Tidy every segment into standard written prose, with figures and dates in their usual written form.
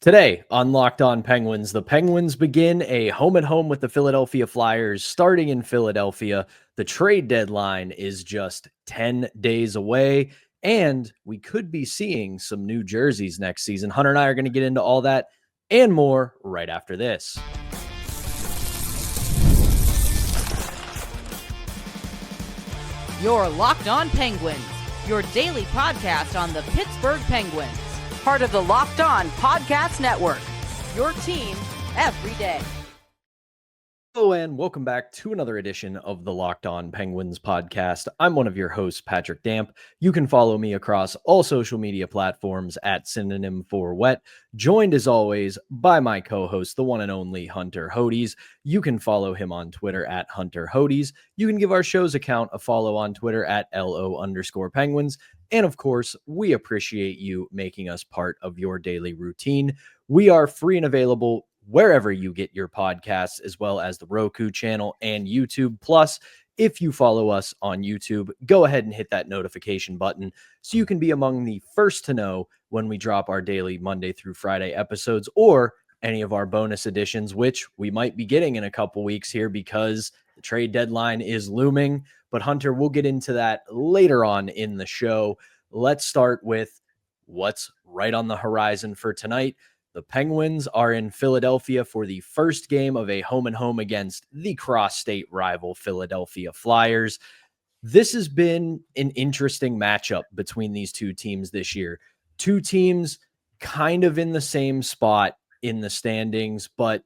Today on Locked On Penguins, the Penguins begin a home-and-home with the Philadelphia Flyers starting in Philadelphia. The trade deadline is just 10 days away, and we could be seeing some new jerseys next season. Hunter and I are going to get into all that and more right after this. You're Locked On Penguins, your daily podcast on the Pittsburgh Penguins. Part of the Locked On Podcast Network, your team every day. Hello and welcome back to another edition of the Locked On Penguins podcast. I'm one of your hosts, Patrick Damp. You can follow me across all social media platforms at synonym for wet, joined as always by my co-host, the one and only Hunter Hodes. You can follow him on Twitter at Hunter Hodes. You can give our show's account a follow on Twitter at LO_Penguins. And of course, we appreciate you making us part of your daily routine. We are free and available wherever you get your podcasts, as well as the Roku channel and YouTube. Plus, if you follow us on YouTube, go ahead and hit that notification button so you can be among the first to know when we drop our daily Monday through Friday episodes or any of our bonus editions, which we might be getting in a couple weeks here because the trade deadline is looming. But Hunter, we'll get into that later on in the show. Let's start with what's right on the horizon for tonight. The Penguins are in Philadelphia for the first game of a home-and-home against the cross-state rival Philadelphia Flyers. This has been an interesting matchup between these two teams this year. Two teams kind of in the same spot in the standings, but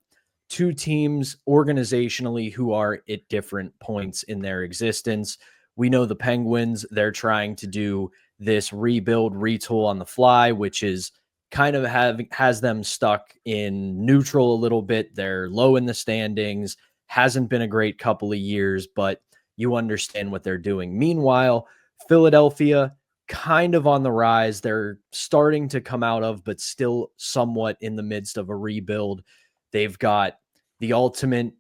two teams organizationally who are at different points in their existence. We know the Penguins, they're trying to do this rebuild, retool on the fly, which is kind of has them stuck in neutral a little bit. They're low in the standings, hasn't been a great couple of years, but you understand what they're doing. Meanwhile, Philadelphia kind of on the rise. They're starting to come out of, but still somewhat in the midst of a rebuild. They've got the ultimate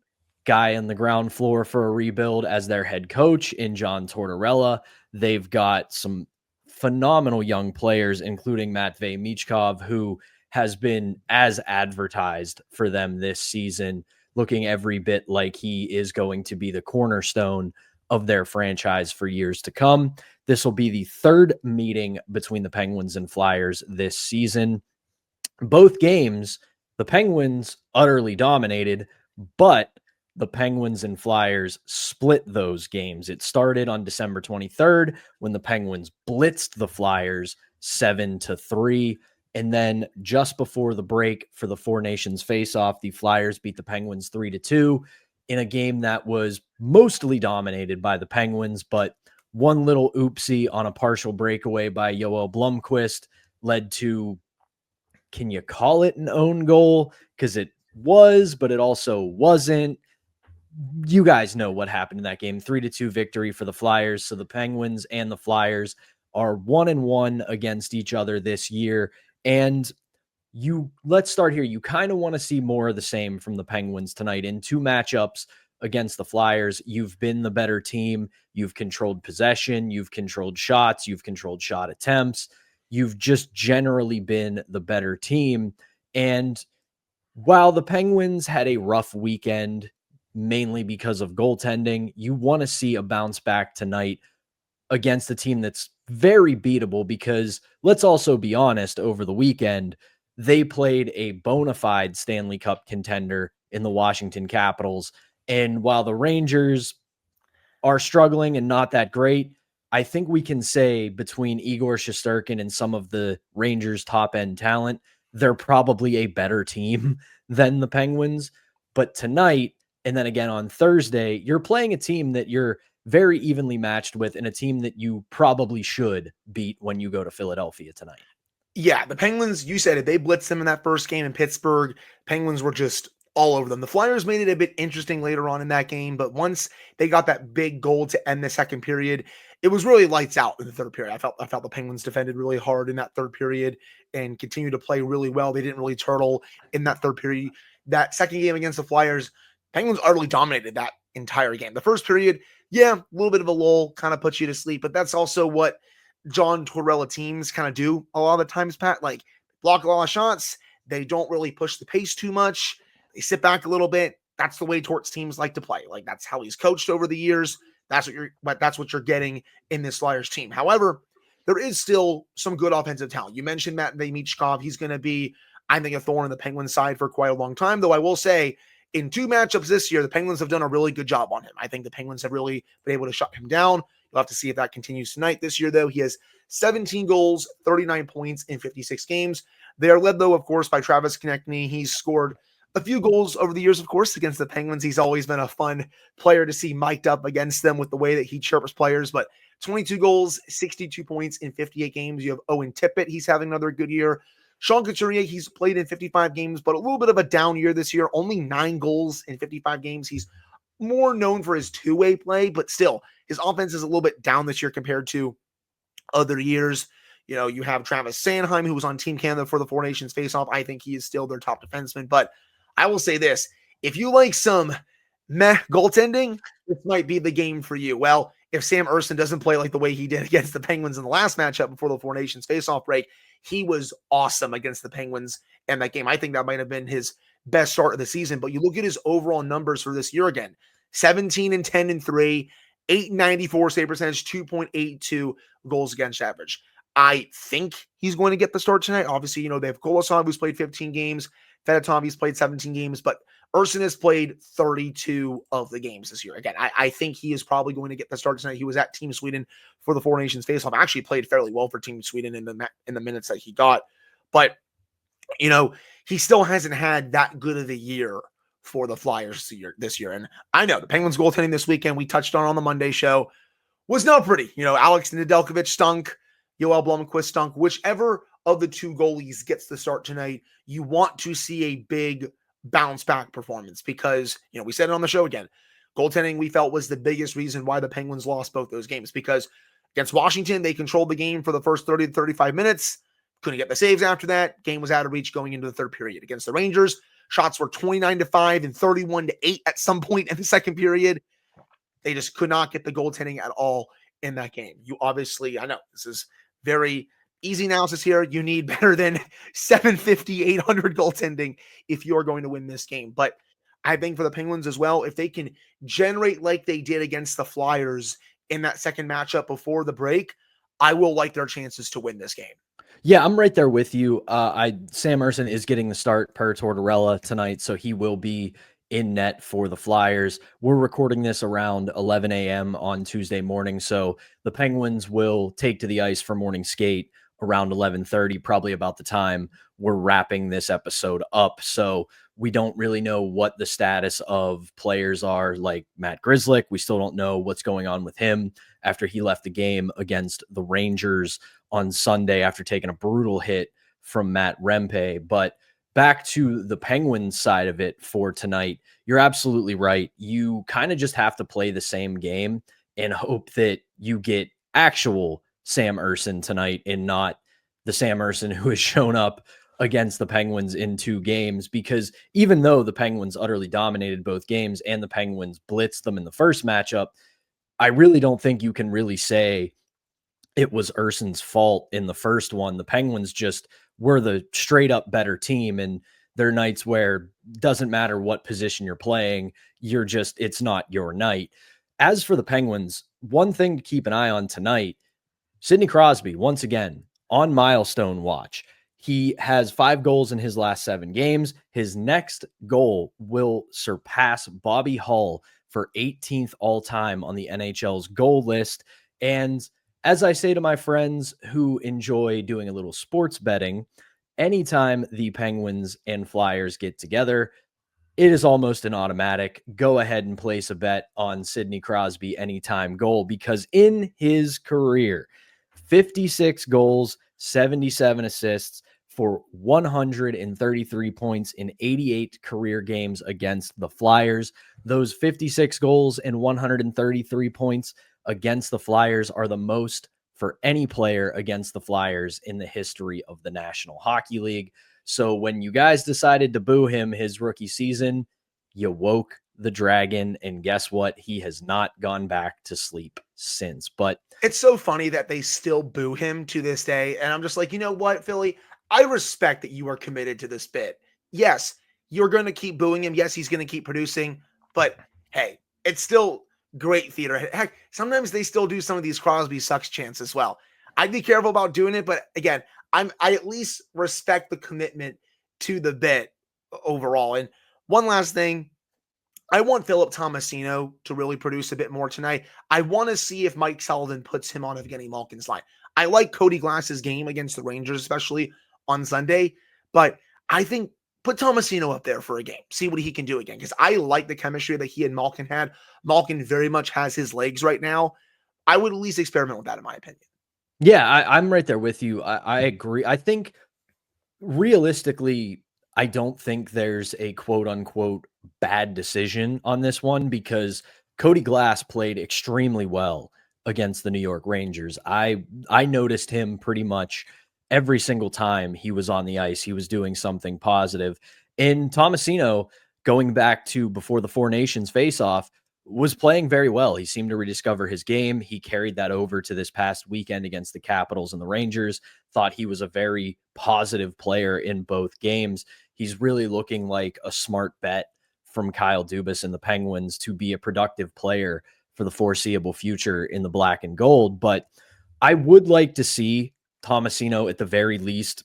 guy on the ground floor for a rebuild as their head coach in John Tortorella. They've got some phenomenal young players, including Matvei Michkov, who has been as advertised for them this season, looking every bit like he is going to be the cornerstone of their franchise for years to come. This will be the third meeting between the Penguins and Flyers this season. Both games, the Penguins utterly dominated, but the Penguins and Flyers split those games. It started on December 23rd when the Penguins blitzed the Flyers 7-3. And then just before the break for the Four Nations face-off, the Flyers beat the Penguins 3-2 in a game that was mostly dominated by the Penguins, but one little oopsie on a partial breakaway by Yoel Blomqvist led to, can you call it an own goal? Because it was, but it also wasn't. You guys know what happened in that game. 3-2 victory for the Flyers. So the Penguins and the Flyers are 1-1 against each other this year. And let's start here. You kind of want to see more of the same from the Penguins tonight in two matchups against the Flyers. You've been the better team. You've controlled possession. You've controlled shots. You've controlled shot attempts. You've just generally been the better team. And while the Penguins had a rough weekend, mainly because of goaltending, you want to see a bounce back tonight against a team that's very beatable, because let's also be honest, over the weekend, they played a bona fide Stanley Cup contender in the Washington Capitals. And while the Rangers are struggling and not that great, I think we can say between Igor Shesterkin and some of the Rangers' top-end talent, they're probably a better team than the Penguins. But tonight, and then again on Thursday, you're playing a team that you're very evenly matched with and a team that you probably should beat when you go to Philadelphia tonight. Yeah, the Penguins, you said it, they blitzed them in that first game in Pittsburgh. Penguins were just all over them. The Flyers made it a bit interesting later on in that game, but once they got that big goal to end the second period, it was really lights out in the third period. I felt the Penguins defended really hard in that third period and continued to play really well. They didn't really turtle in that third period. That second game against the Flyers, Penguins utterly dominated that entire game. The first period, yeah, a little bit of a lull, kind of puts you to sleep, but that's also what John Tortorella teams kind of do a lot of the times, Pat. Like, block a lot of shots, They don't really push the pace too much. They sit back a little bit. That's the way Torts teams like to play. Like, that's how he's coached over the years. That's what you're getting in this Flyers team. However, there is still some good offensive talent. You mentioned Matvei Michkov. He's going to be, I think, a thorn in the Penguins side for quite a long time, though I will say in 2 matchups this year, the Penguins have done a really good job on him. I think the Penguins have really been able to shut him down. You'll have to see if that continues tonight. This year, though, he has 17 goals, 39 points in 56 games. They are led, though, of course, by Travis Konechny. He's scored a few goals over the years, of course, against the Penguins. He's always been a fun player to see mic'd up against them with the way that he chirps players. But 22 goals, 62 points in 58 games. You have Owen Tippett. He's having another good year. Sean Couturier, he's played in 55 games, but a little bit of a down year this year. Only 9 goals in 55 games. He's more known for his two-way play, but still, his offense is a little bit down this year compared to other years. You know, you have Travis Sanheim, who was on Team Canada for the Four Nations faceoff. I think he is still their top defenseman. But I will say this, if you like some meh goaltending, this might be the game for you. Well, if Sam Ersson doesn't play like the way he did against the Penguins in the last matchup before the Four Nations faceoff break, he was awesome against the Penguins in that game. I think that might have been his best start of the season. But you look at his overall numbers for this year again, 17-10-3, 894 save percentage, 2.82 goals against average. I think he's going to get the start tonight. Obviously, you know, they have Kolosov, who's played 15 games. Fedotov, he's played 17 games, but Ersson has played 32 of the games this year. Again, I think he is probably going to get the start tonight. He was at Team Sweden for the Four Nations faceoff. Actually played fairly well for Team Sweden in the minutes that he got. But, you know, he still hasn't had that good of a year for the Flyers this year. And I know the Penguins goaltending this weekend, we touched on the Monday show, was not pretty. You know, Alex Nedeljkovic stunk. Yoel Blomqvist stunk. Whichever of the 2 goalies gets the start tonight, you want to see a big bounce back performance because, you know, we said it on the show again, goaltending we felt was the biggest reason why the Penguins lost both those games, because against Washington, they controlled the game for the first 30 to 35 minutes, couldn't get the saves after that. Game was out of reach going into the third period. Against the Rangers, shots were 29-5 and 31-8 at some point in the second period. They just could not get the goaltending at all in that game. You obviously, I know this is very easy analysis here. You need better than 750, 800 goaltending if you're going to win this game. But I think for the Penguins as well, if they can generate like they did against the Flyers in that second matchup before the break, I will like their chances to win this game. Yeah, I'm right there with you. Sam Ersson is getting the start per Tortorella tonight, so he will be in net for the Flyers. We're recording this around 11 a.m. on Tuesday morning, so the Penguins will take to the ice for morning skate around 11:30, probably about the time we're wrapping this episode up. So we don't really know what the status of players are, like Matt Grzelcyk. We still don't know what's going on with him after he left the game against the Rangers on Sunday after taking a brutal hit from Matt Rempe. But back to the Penguins side of it for tonight, you're absolutely right. You kind of just have to play the same game and hope that you get actual Sam Ersson tonight and not the Sam Ersson who has shown up against the Penguins in 2 games, because even though the Penguins utterly dominated both games and the Penguins blitzed them in the first matchup, I really don't think you can really say it was Ersson's fault in the first one. The Penguins just were the straight up better team, and there are nights where doesn't matter what position you're playing, it's not your night. As for the Penguins, one thing to keep an eye on tonight, Sidney Crosby, once again, on milestone watch. He has 5 goals in his last 7 games. His next goal will surpass Bobby Hull for 18th all-time on the NHL's goal list. And as I say to my friends who enjoy doing a little sports betting, anytime the Penguins and Flyers get together, it is almost an automatic. Go ahead and place a bet on Sidney Crosby anytime goal, because in his career, 56 goals, 77 assists for 133 points in 88 career games against the Flyers. Those 56 goals and 133 points against the Flyers are the most for any player against the Flyers in the history of the National Hockey League. So when you guys decided to boo him his rookie season, you woke the dragon, and guess what? He has not gone back to sleep since. But it's so funny that they still boo him to this day. And I'm just like, you know what, Philly? I respect that you are committed to this bit. Yes, you're going to keep booing him. Yes, he's going to keep producing, but hey, it's still great theater. Heck, sometimes they still do some of these Crosby sucks chants as well. I'd be careful about doing it, but again, I at least respect the commitment to the bit overall. And one last thing, I want Philip Tomasino to really produce a bit more tonight. I want to see if Mike Sullivan puts him on Evgeny Malkin's line. I like Cody Glass's game against the Rangers, especially on Sunday, but I think put Tomasino up there for a game. See what he can do again, because I like the chemistry that he and Malkin had. Malkin very much has his legs right now. I would at least experiment with that, in my opinion. Yeah, I'm right there with you. I agree. I think realistically, I don't think there's a quote unquote bad decision on this one because Cody Glass played extremely well against the New York Rangers. I noticed him pretty much every single time he was on the ice. He was doing something positive. And Tomasino, going back to before the Four Nations face-off, was playing very well. He seemed to rediscover his game. He carried that over to this past weekend against the Capitals and the Rangers. Thought he was a very positive player in both games. He's really looking like a smart bet from Kyle Dubas and the Penguins to be a productive player for the foreseeable future in the black and gold. But I would like to see Tomasino at the very least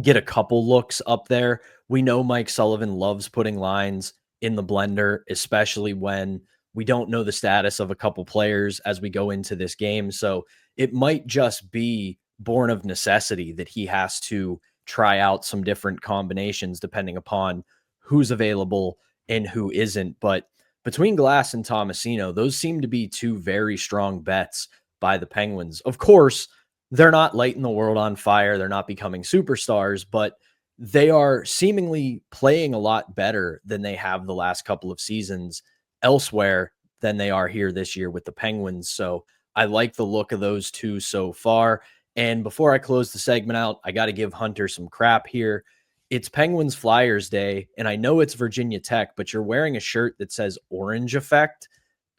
get a couple looks up there. We know Mike Sullivan loves putting lines in the blender, especially when we don't know the status of a couple players as we go into this game. So it might just be born of necessity that he has to try out some different combinations depending upon who's available and who isn't. But between Glass and Tomasino, those seem to be two very strong bets by the Penguins. Of course, they're not lighting the world on fire. They're not becoming superstars, but they are seemingly playing a lot better than they have the last couple of seasons elsewhere than they are here this year with the Penguins. So I like the look of those two so far. And before I close the segment out, I got to give Hunter some crap here. It's Penguins Flyers Day, and I know it's Virginia Tech, but you're wearing a shirt that says Orange Effect.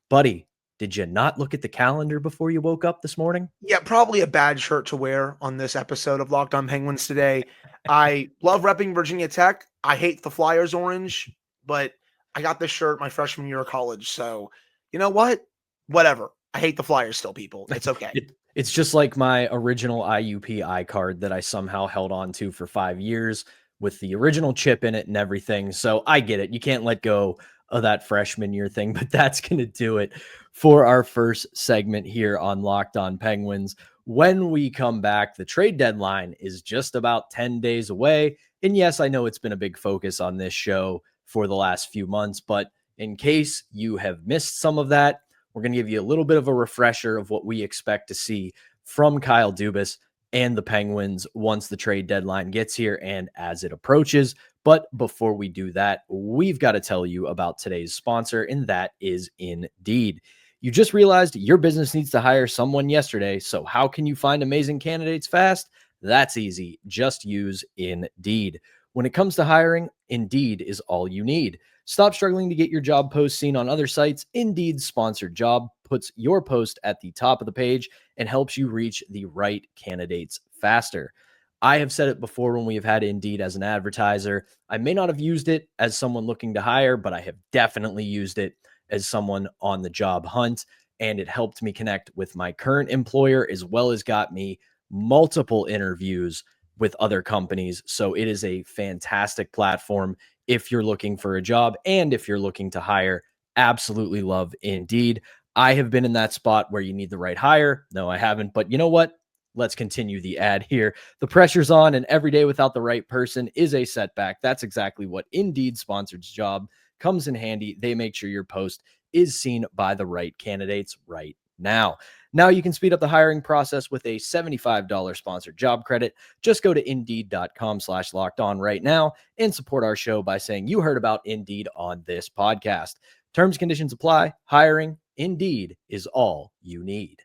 Buddy, did you not look at the calendar before you woke up this morning? Yeah, probably a bad shirt to wear on this episode of Locked On Penguins today. I love repping Virginia Tech. I hate the Flyers orange, but I got this shirt my freshman year of college. So, you know what? Whatever. I hate the Flyers still, people. It's okay. It's just like my original IUP card that I somehow held on to for 5 years with the original chip in it and everything. So I get it. You can't let go of that freshman year thing, but that's going to do it for our first segment here on Locked On Penguins. When we come back, the trade deadline is just about 10 days away. And yes, I know it's been a big focus on this show for the last few months, but in case you have missed some of that, we're going to give you a little bit of a refresher of what we expect to see from Kyle Dubas and the Penguins once the trade deadline gets here and as it approaches. But before we do that, we've got to tell you about today's sponsor, and that is Indeed. You just realized your business needs to hire someone yesterday, so how can you find amazing candidates fast? That's easy. Just use Indeed. When it comes to hiring, Indeed is all you need. Stop struggling to get your job post seen on other sites. Indeed's sponsored job puts your post at the top of the page and helps you reach the right candidates faster. I have said it before when we have had Indeed as an advertiser. I may not have used it as someone looking to hire, but I have definitely used it as someone on the job hunt, and it helped me connect with my current employer as well as got me multiple interviews with other companies. So it is a fantastic platform if you're looking for a job and if you're looking to hire. Absolutely love Indeed. I have been in that spot where you need the right hire. No, I haven't, but you know what? Let's continue the ad here. The pressure's on, and every day without the right person is a setback. That's exactly what Indeed sponsored job comes in handy. They make sure your post is seen by the right candidates right now. Now you can speed up the hiring process with a $75 sponsored job credit. Just go to Indeed.com/locked on right now and support our show by saying you heard about Indeed on this podcast. Terms, conditions apply. Hiring Indeed is all you need.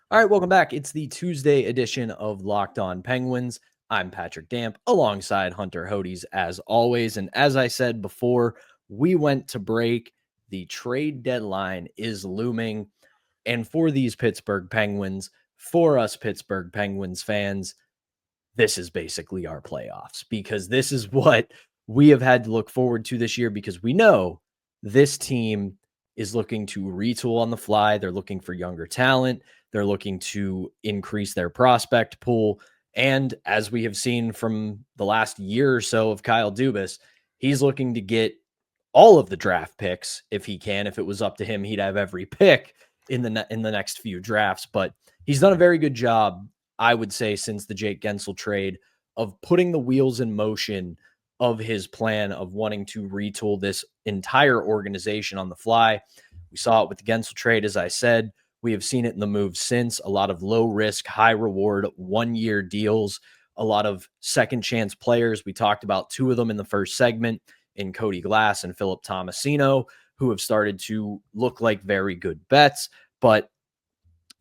All right, welcome back. It's the Tuesday edition of Locked On Penguins. I'm Patrick Damp alongside Hunter Hodes as always. And as I said before we went to break, the trade deadline is looming. And for these Pittsburgh Penguins, for us Pittsburgh Penguins fans, this is basically our playoffs, because this is what we have had to look forward to this year, because we know this team is looking to retool on the fly. They're looking for younger talent. They're looking to increase their prospect pool. And as we have seen from the last year or so of Kyle Dubas, he's looking to get all of the draft picks if he can. If it was up to him, he'd have every pick in the next few drafts. But he's done a very good job, I would say, since the Jake Gensel trade, of putting the wheels in motion of his plan of wanting to retool this entire organization on the fly. We saw it with the Gensel trade, as I said. We have seen it in the moves since. A lot of low risk, high reward, 1-year deals, a lot of second chance players. We talked about 2 of them in the first segment, in Cody Glass and Philip Tomasino, who have started to look like very good bets. But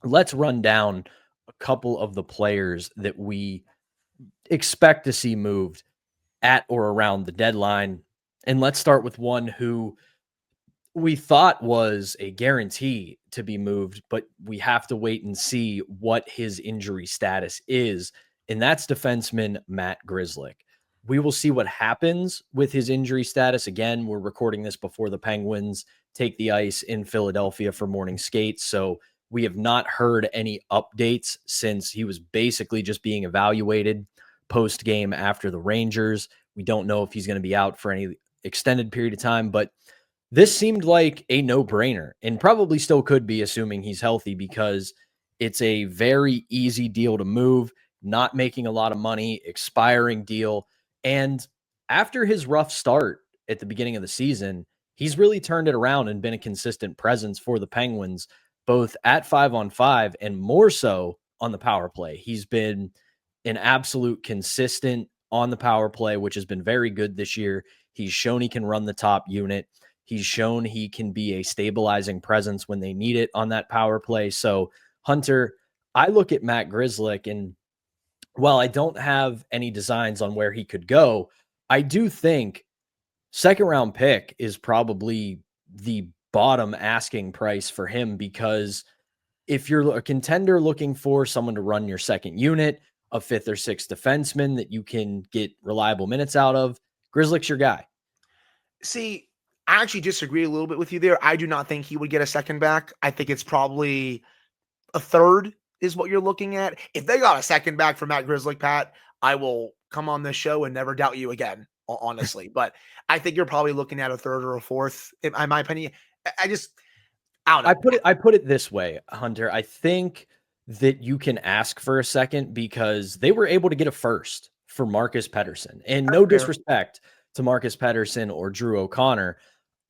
let's run down a couple of the players that we expect to see moved at or around the deadline. And let's start with one who we thought was a guarantee to be moved, but we have to wait and see what his injury status is. And that's defenseman Matt Grzelcyk. We will see what happens with his injury status. Again, we're recording this before the Penguins take the ice in Philadelphia for morning skates. So we have not heard any updates since he was basically just being evaluated post game after the Rangers. We don't know if he's going to be out for any extended period of time, but this seemed like a no-brainer, and probably still could be, assuming he's healthy, because it's a very easy deal to move, not making a lot of money, expiring deal. And after his rough start at the beginning of the season, he's really turned it around and been a consistent presence for the Penguins, both at 5-on-5 and more so on the power play. He's been an absolute consistent on the power play, which has been very good this year. He's shown he can run the top unit. He's shown he can be a stabilizing presence when they need it on that power play. So, Hunter, I look at Matt Grzelcyk, and while I don't have any designs on where he could go, I do think second round pick is probably the bottom asking price for him, because if you're a contender looking for someone to run your second unit, a 5th or 6th defenseman that you can get reliable minutes out of, Grzelcyk's your guy. See, I actually disagree a little bit with you there. I do not think he would get a second back. I think it's probably a third is what you're looking at. If they got a second back for Matt Grzelcyk, Pat, I will come on this show and never doubt you again, honestly. But I think you're probably looking at a third or a fourth, in my opinion. I don't know. I put it this way, Hunter. I think that you can ask for a second because they were able to get a first for Marcus Pettersson. And no disrespect to Marcus Pettersson or Drew O'Connor,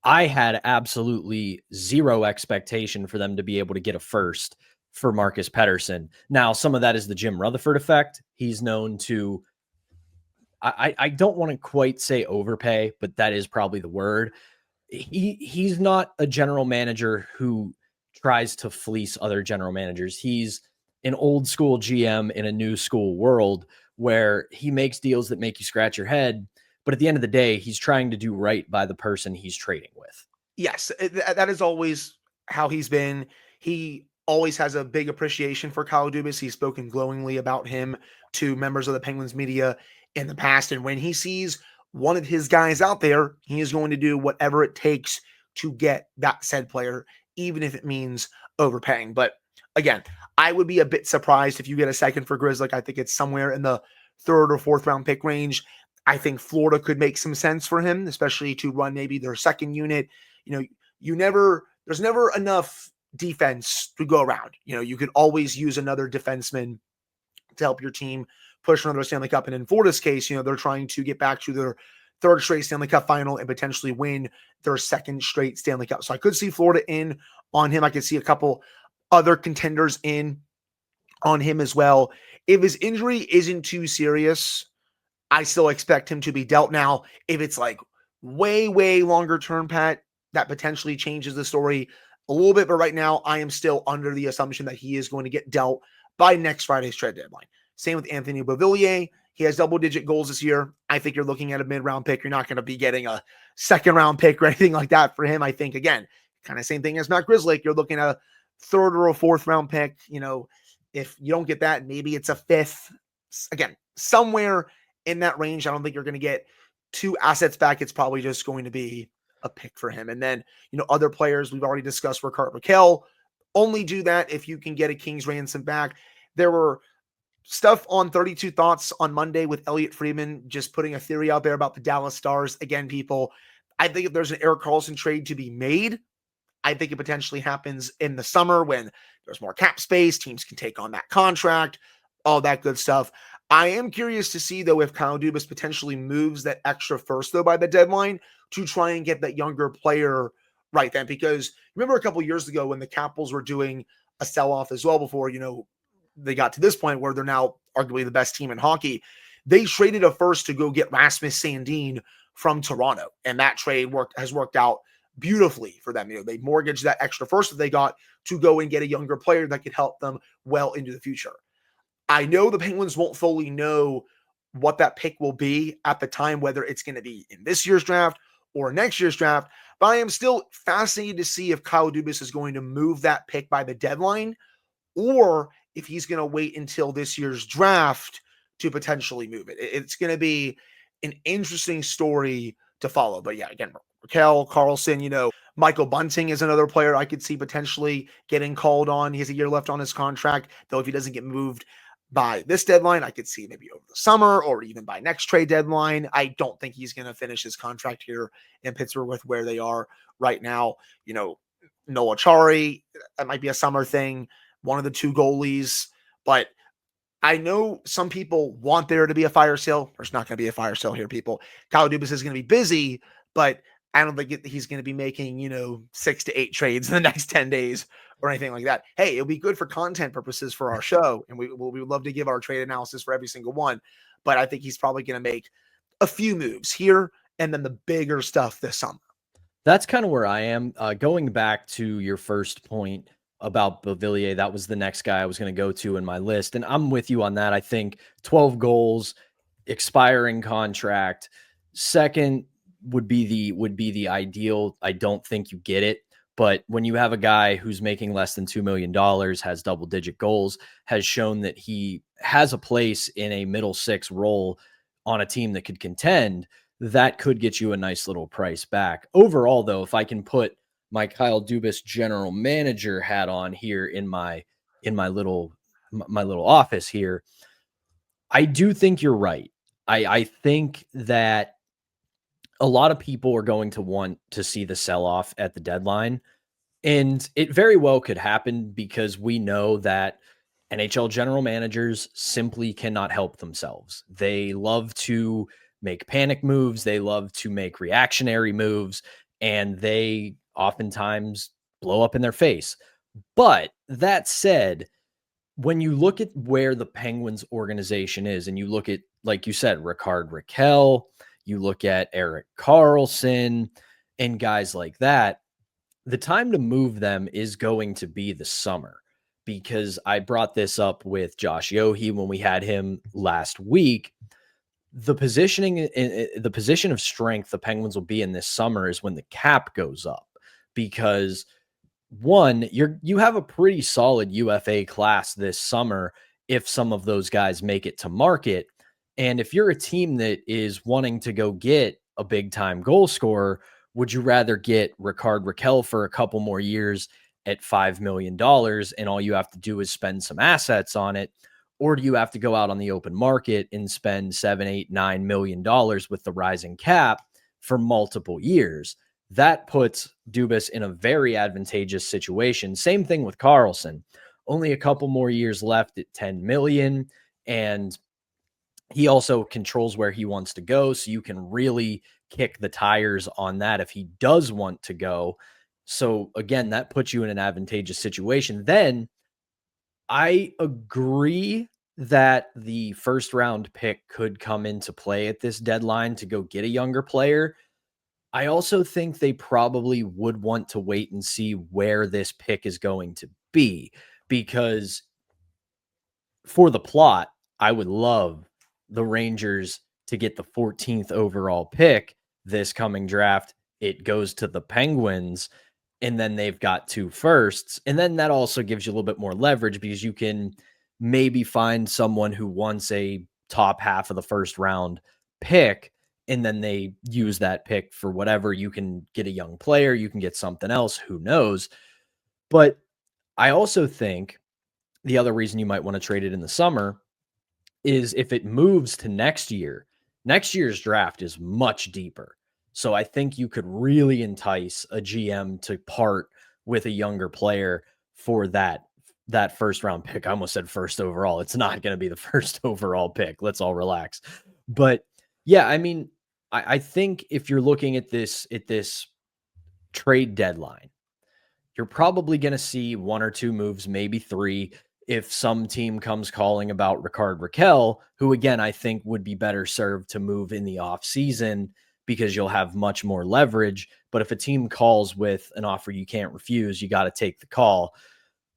I had absolutely zero expectation for them to be able to get a first for Marcus Pettersson. Now, some of that is the Jim Rutherford effect. He's known to, I don't want to quite say overpay, but that is probably the word. He's not a general manager who tries to fleece other general managers. He's an old school GM in a new school world where he makes deals that make you scratch your head. But at the end of the day, he's trying to do right by the person he's trading with. Yes, that is always how he's been. He always has a big appreciation for Kyle Dubas. He's spoken glowingly about him to members of the Penguins media in the past. And when he sees one of his guys out there, he is going to do whatever it takes to get that said player, even if it means overpaying. But again, I would be a bit surprised if you get a second for Grzelcyk. I think it's somewhere in the 3rd or 4th round pick range. I think Florida could make some sense for him, especially to run maybe their second unit. You know, there's never enough defense to go around. You know, you could always use another defenseman to help your team push another Stanley Cup. And in Florida's case, you know, they're trying to get back to their 3rd straight Stanley Cup final and potentially win their 2nd straight Stanley Cup. So I could see Florida in on him. I could see a couple other contenders in on him as well. If his injury isn't too serious, I still expect him to be dealt. Now, if it's like way, way longer term, Pat, that potentially changes the story a little bit. But right now, I am still under the assumption that he is going to get dealt by next Friday's trade deadline. Same with Anthony Beauvillier. He has double-digit goals this year. I think you're looking at a mid-round pick. You're not going to be getting a second-round pick or anything like that for him. I think, again, kind of same thing as Matt Grzelcyk. You're looking at a 3rd or a 4th round pick. You know, if you don't get that, maybe it's a 5th. Again, somewhere in that range. I don't think you're going to get 2 assets back. It's probably just going to be a pick for him. And then, other players we've already discussed, Rickard Rakell, only do that if you can get a King's ransom back. There were stuff on 32 Thoughts on Monday with Elliot Friedman, just putting a theory out there about the Dallas Stars. Again, people, I think if there's an Erik Karlsson trade to be made, I think it potentially happens in the summer when there's more cap space, teams can take on that contract, all that good stuff. I am curious to see, though, if Kyle Dubas potentially moves that extra first, though, by the deadline to try and get that younger player right then. Because remember a couple years ago when the Capitals were doing a sell-off as well before, they got to this point where they're now arguably the best team in hockey. They traded a first to go get Rasmus Sandin from Toronto, and that trade has worked out beautifully for them. They mortgaged that extra first that they got to go and get a younger player that could help them well into the future. I know the Penguins won't fully know what that pick will be at the time, whether it's going to be in this year's draft or next year's draft, but I am still fascinated to see if Kyle Dubas is going to move that pick by the deadline or if he's going to wait until this year's draft to potentially move it. It's going to be an interesting story to follow. But yeah, again, Raquel, Karlsson, Michael Bunting is another player I could see potentially getting called on. He has a year left on his contract, though if he doesn't get moved by this deadline, I could see maybe over the summer or even by next trade deadline. I don't think he's going to finish his contract here in Pittsburgh with where they are right now. Noah Chari, that might be a summer thing, one of the 2 goalies, but I know some people want there to be a fire sale. There's not going to be a fire sale here, people. Kyle Dubas is going to be busy, but I don't think he's going to be making, 6 to 8 trades in the next 10 days or anything like that. Hey, it'll be good for content purposes for our show, and we would love to give our trade analysis for every single one, but I think he's probably going to make a few moves here and then the bigger stuff this summer. That's kind of where I am. Going back to your first point about Beauvillier, that was the next guy I was going to go to in my list, and I'm with you on that. I think 12 goals, expiring contract, second would be the ideal. I don't think you get it, but when you have a guy who's making less than $2 million, has double-digit goals, has shown that he has a place in a middle 6 role on a team that could contend, that could get you a nice little price back. Overall, though, if I can put my Kyle Dubas general manager hat on here in my little office here, I do think you're right. I think that a lot of people are going to want to see the sell-off at the deadline, and it very well could happen because we know that NHL general managers simply cannot help themselves. They love to make panic moves. They love to make reactionary moves, and they oftentimes blow up in their face. But that said, when you look at where the Penguins organization is, and you look at, like you said, Rickard Rakell, you look at Erik Karlsson and guys like that, the time to move them is going to be the summer, because I brought this up with Josh Yohe when we had him last week. The position of strength the Penguins will be in this summer is when the cap goes up, because one, you have a pretty solid UFA class this summer if some of those guys make it to market. And if you're a team that is wanting to go get a big time goal scorer, would you rather get Rickard Rakell for a couple more years at $5 million and all you have to do is spend some assets on it? Or do you have to go out on the open market and spend $7, $8, $9 million with the rising cap for multiple years? That puts Dubas in a very advantageous situation. Same thing with Karlsson. Only a couple more years left at $10 million, and he also controls where he wants to go, so you can really kick the tires on that if he does want to go. So again, that puts you in an advantageous situation. Then I agree that the first round pick could come into play at this deadline to go get a younger player. I also think they probably would want to wait and see where this pick is going to be, because for the plot, I would love the Rangers to get the 14th overall pick this coming draft. It goes to the Penguins, and then they've got 2 firsts. And then that also gives you a little bit more leverage, because you can maybe find someone who wants a top half of the first round pick, and then they use that pick for whatever. You can get a young player, you can get something else, who knows? But I also think the other reason you might want to trade it in the summer is if it moves to next year's draft is much deeper. So I think you could really entice a GM to part with a younger player for that first round pick. I almost said first overall. It's not going to be the first overall pick. Let's all relax. But yeah, I mean, I think if you're looking at this trade deadline, you're probably going to see one or two moves, maybe three, if some team comes calling about Rickard Rakell, who again, I think would be better served to move in the off season because you'll have much more leverage. But if a team calls with an offer you can't refuse, you got to take the call.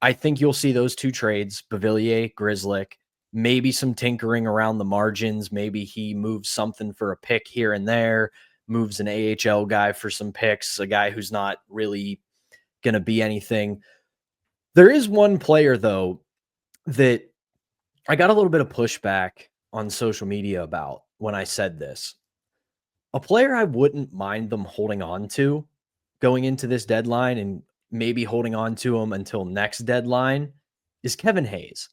I think you'll see those two trades, Beauvillier, Grzelcyk, maybe some tinkering around the margins. Maybe he moves something for a pick here and there, moves an AHL guy for some picks, a guy who's not really going to be anything. There is one player, though, that I got a little bit of pushback on social media about when I said this. A player I wouldn't mind them holding on to going into this deadline and maybe holding on to him until next deadline is Kevin Hayes.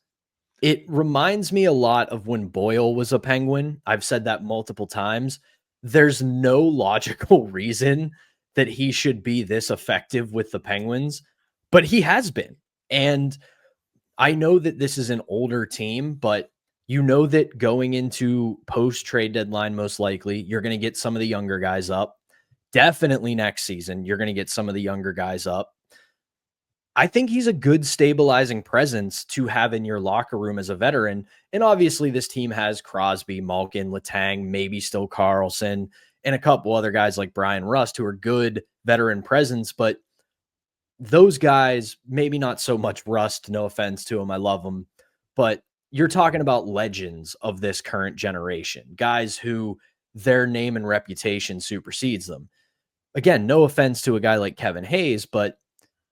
It reminds me a lot of when Boyle was a Penguin. I've said that multiple times. There's no logical reason that he should be this effective with the Penguins, but he has been. And I know that this is an older team, but you know that going into post-trade deadline, most likely, you're going to get some of the younger guys up. Definitely next season, you're going to get some of the younger guys up. I think he's a good stabilizing presence to have in your locker room as a veteran. And obviously this team has Crosby, Malkin, Letang, maybe still Carlson, and a couple other guys like Brian Rust who are good veteran presence. But those guys, maybe not so much Rust, no offense to him, I love him. But you're talking about legends of this current generation, guys who their name and reputation supersedes them. Again, no offense to a guy like Kevin Hayes, but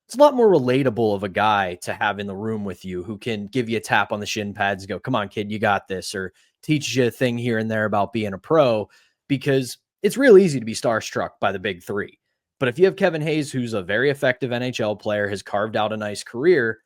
it's a lot more relatable of a guy to have in the room with you who can give you a tap on the shin pads and go, come on, kid, you got this, or teaches you a thing here and there about being a pro, because it's real easy to be starstruck by the big three. But if you have Kevin Hayes, who's a very effective NHL player, has carved out a nice career,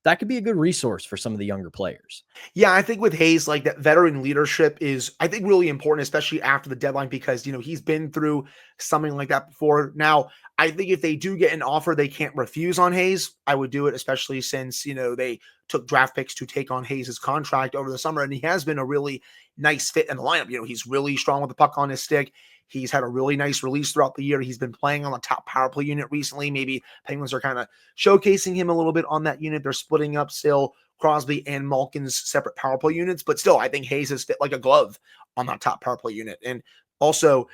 that could be a good resource for some of the younger players. Yeah, I think with Hayes, like that veteran leadership is, I think, really important, especially after the deadline, because, he's been through something like that before. Now, I think if they do get an offer they can't refuse on Hayes, I would do it, especially since, they took draft picks to take on Hayes' contract over the summer. And he has been a really nice fit in the lineup. He's really strong with the puck on his stick. He's had a really nice release throughout the year. He's been playing on the top power play unit recently. Maybe Penguins are kind of showcasing him a little bit on that unit. They're splitting up still Crosby and Malkin's separate power play units, but still, I think Hayes has fit like a glove on that top power play unit. And also,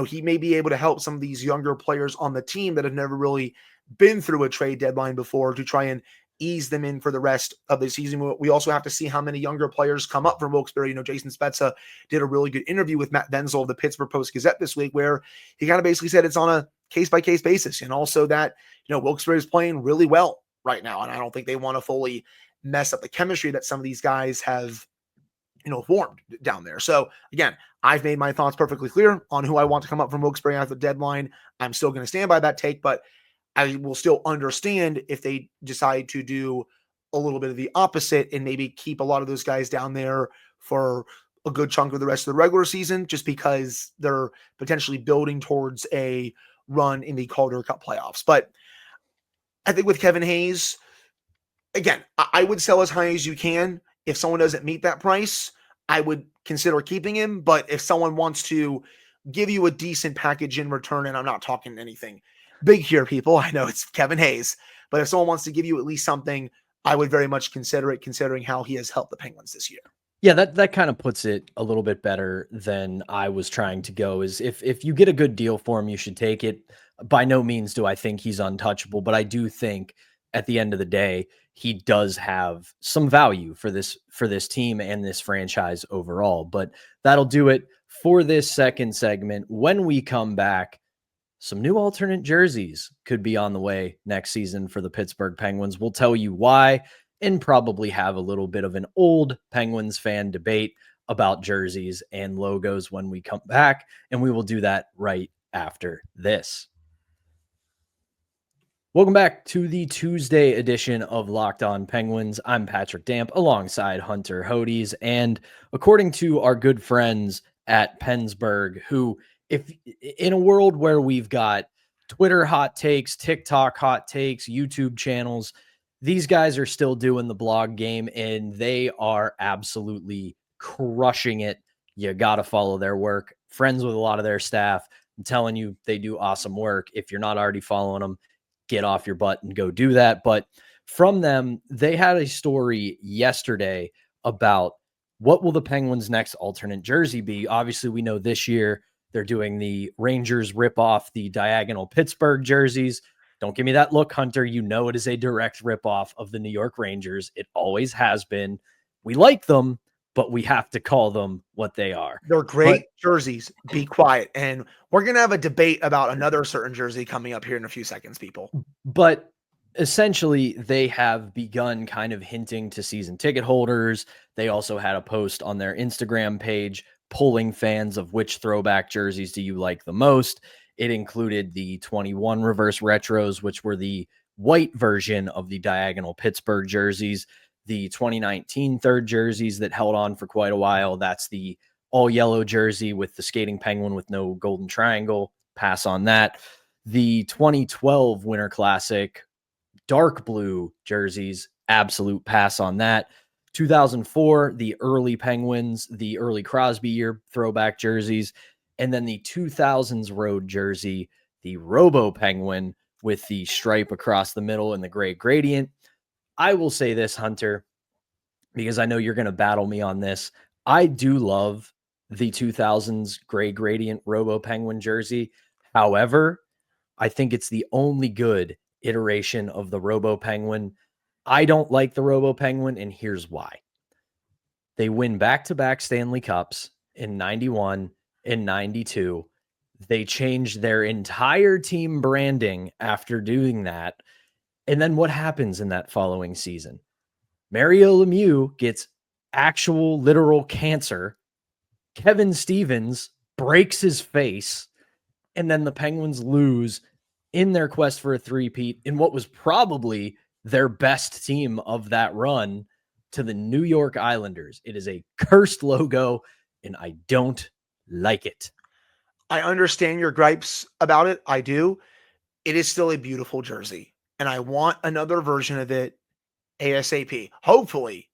he may be able to help some of these younger players on the team that have never really been through a trade deadline before to try and ease them in for the rest of the season. We also have to see how many younger players come up from Wilkes-Barre. Jason Spezza did a really good interview with Matt Benzel of the Pittsburgh Post-Gazette this week, where he kind of basically said it's on a case-by-case basis. And also that, Wilkes-Barre is playing really well right now. And I don't think they want to fully mess up the chemistry that some of these guys have, formed down there. So again, I've made my thoughts perfectly clear on who I want to come up from Wilkes-Barre after the deadline. I'm still going to stand by that take, but I will still understand if they decide to do a little bit of the opposite and maybe keep a lot of those guys down there for a good chunk of the rest of the regular season, just because they're potentially building towards a run in the Calder Cup playoffs. But I think with Kevin Hayes, again, I would sell as high as you can. If someone doesn't meet that price, I would consider keeping him. But if someone wants to give you a decent package in return, and I'm not talking anything big here, people, I know it's Kevin Hayes, but if someone wants to give you at least something, I would very much consider it, considering how he has helped the Penguins this year. Yeah, that kind of puts it a little bit better than I was trying to go. Is if you get a good deal for him, you should take it. By no means do I think he's untouchable, but I do think at the end of the day, he does have some value for this team and this franchise overall. But that'll do it for this second segment. When we come back, some new alternate jerseys could be on the way next season for the Pittsburgh Penguins. We'll tell you why, and probably have a little bit of an old Penguins fan debate about jerseys and logos when we come back, and we will do that right after this. Welcome back to the Tuesday edition of Locked On Penguins. I'm Patrick Damp alongside Hunter Hodes. And according to our good friends at Pennsburg, who, if in a world where we've got Twitter hot takes, TikTok hot takes, YouTube channels, these guys are still doing the blog game and they are absolutely crushing it. You got to follow their work. Friends with a lot of their staff. I'm telling you, they do awesome work. If you're not already following them, get off your butt and go do that. But from them, they had a story yesterday about what will the Penguins' next alternate jersey be. Obviously, we know this year they're doing the Rangers rip off the diagonal Pittsburgh jerseys. Don't give me that look, Hunter. You know it is a direct rip off of the New York Rangers. It always has been. We like them, but we have to call them what they are. They're great jerseys. Be quiet. And we're going to have a debate about another certain jersey coming up here in a few seconds, people. But essentially, they have begun kind of hinting to season ticket holders. They also had a post on their Instagram page polling fans of which throwback jerseys do you like the most. It included the 21 reverse retros, which were the white version of the diagonal Pittsburgh jerseys. The 2019 third jerseys that held on for quite a while. That's the all yellow jersey with the skating penguin with no golden triangle. Pass on that. The 2012 Winter Classic dark blue jerseys, absolute pass on that. 2004, the early Penguins, the early Crosby year throwback jerseys. And then the 2000s road jersey, the Robo Penguin with the stripe across the middle and the gray gradient. I will say this, Hunter, because I know you're going to battle me on this. I do love the 2000s gray gradient Robo Penguin jersey. However, I think it's the only good iteration of the Robo Penguin. I don't like the Robo Penguin, and here's why. They win back-to-back Stanley Cups in 91 and 92. They changed their entire team branding after doing that. And then what happens in that following season? Mario Lemieux gets actual literal cancer. Kevin Stevens breaks his face. And then the Penguins lose in their quest for a three-peat in what was probably their best team of that run to the New York Islanders. It is a cursed logo, and I don't like it. I understand your gripes about it. I do. It is still a beautiful jersey, and I want another version of it ASAP. Hopefully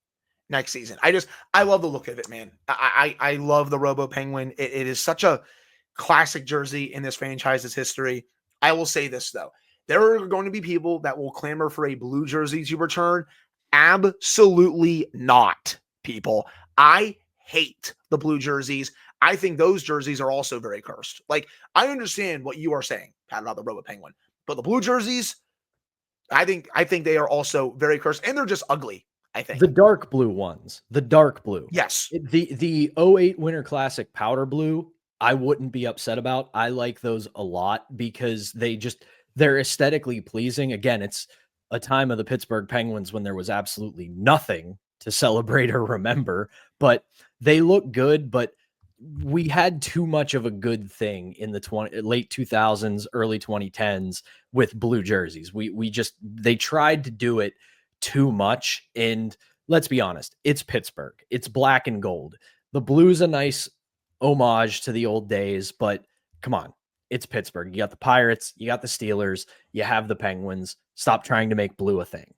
next season. I love the look of it, man. I love the Robo Penguin. It is such a classic jersey in this franchise's history. I will say this, though. There are going to be people that will clamor for a blue jersey to return. Absolutely not, people. I hate the blue jerseys. I think those jerseys are also very cursed. Like, I understand what you are saying, Pat, about the Robo Penguin, but the blue jerseys, I think they are also very cursed, and they're just ugly, I think. The dark blue ones. The dark blue. Yes. The 08 Winter Classic powder blue, I wouldn't be upset about. I like those a lot because they're aesthetically pleasing. Again, it's a time of the Pittsburgh Penguins when there was absolutely nothing to celebrate or remember, but they look good. But we had too much of a good thing in the late 2000s, early 2010s with blue jerseys. They tried to do it too much. And let's be honest, it's Pittsburgh. It's black and gold. The blue's a nice homage to the old days, but come on, it's Pittsburgh. You got the Pirates, you got the Steelers, you have the Penguins. Stop trying to make blue a thing.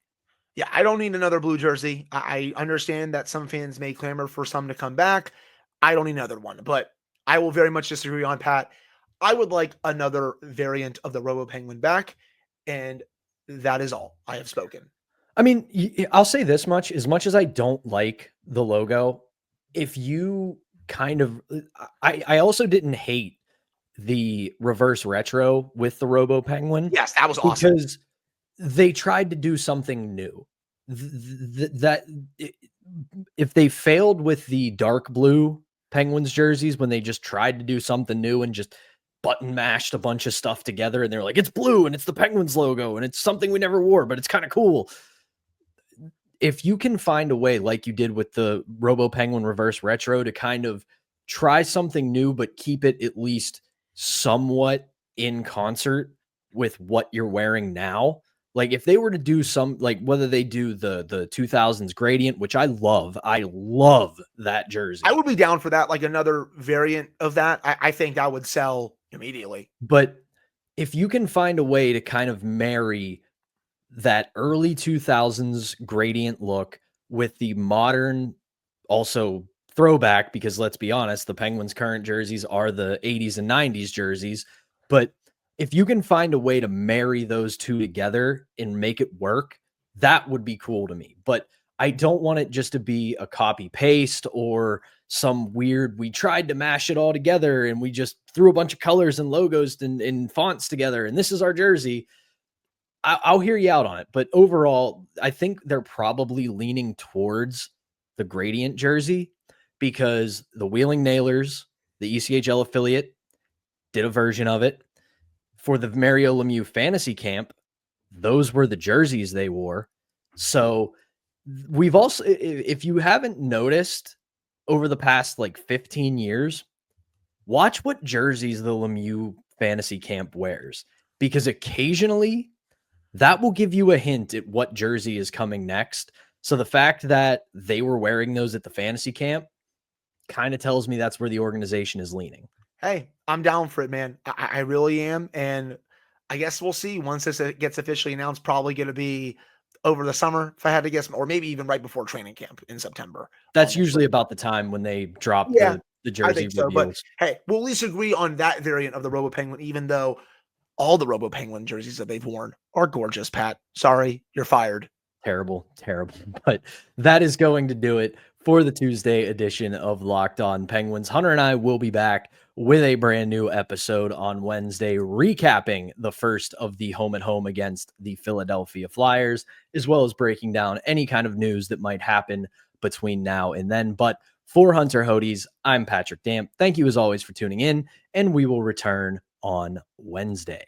Yeah, I don't need another blue jersey. I understand that some fans may clamor for some to come back. I don't need another one, but I will very much disagree on Pat. I would like another variant of the Robo Penguin back, and that is all. I have spoken. I mean, I'll say this much. As much as I don't like the logo, if you kind of... I also didn't hate the reverse retro with the Robo Penguin. Yes, that was awesome. Because they tried to do something new. If they failed with the dark blue Penguins jerseys when they just tried to do something new and just button mashed a bunch of stuff together and they're like, it's blue and it's the Penguins logo and it's something we never wore, but it's kind of cool. if you can find a way, like you did with the Robo Penguin Reverse Retro, to kind of try something new, but keep it at least somewhat in concert with what you're wearing now. Like if they were to do some, like whether they do the 2000s gradient, which I love that jersey. I would be down for that, like another variant of that. I think that would sell immediately. But if you can find a way to kind of marry that early 2000s gradient look with the modern, also throwback, because let's be honest, the Penguins' current jerseys are the 80s and 90s jerseys. But if you can find a way to marry those two together and make it work, that would be cool to me. But I don't want it just to be a copy paste or some weird, we tried to mash it all together and we just threw a bunch of colors and logos and fonts together and this is our jersey. I'll hear you out on it. But overall, I think they're probably leaning towards the gradient jersey because the Wheeling Nailers, the ECHL affiliate, did a version of it. For the Mario Lemieux Fantasy Camp, those were the jerseys they wore. So we've also, if you haven't noticed over the past like 15 years, watch what jerseys the Lemieux Fantasy Camp wears, because occasionally that will give you a hint at what jersey is coming next. So the fact that they were wearing those at the fantasy camp kind of tells me that's where the organization is leaning. Hey, I'm down for it, man. I really am. And I guess we'll see once this gets officially announced, probably going to be over the summer, if I had to guess, or maybe even right before training camp in September. That's usually about the time when they drop the jersey I think so. reveals. But hey, we'll at least agree on that variant of the Robo Penguin, even though all the Robo Penguin jerseys that they've worn are gorgeous, Pat. Sorry, you're fired. Terrible. But that is going to do it for the Tuesday edition of Locked On Penguins. Hunter and I will be back with a brand new episode on Wednesday, recapping the first of the home and home against the Philadelphia Flyers, as well as breaking down any kind of news that might happen between now and then. But for Hunter Hodes, I'm Patrick Damp. Thank you as always for tuning in, and we will return on Wednesday.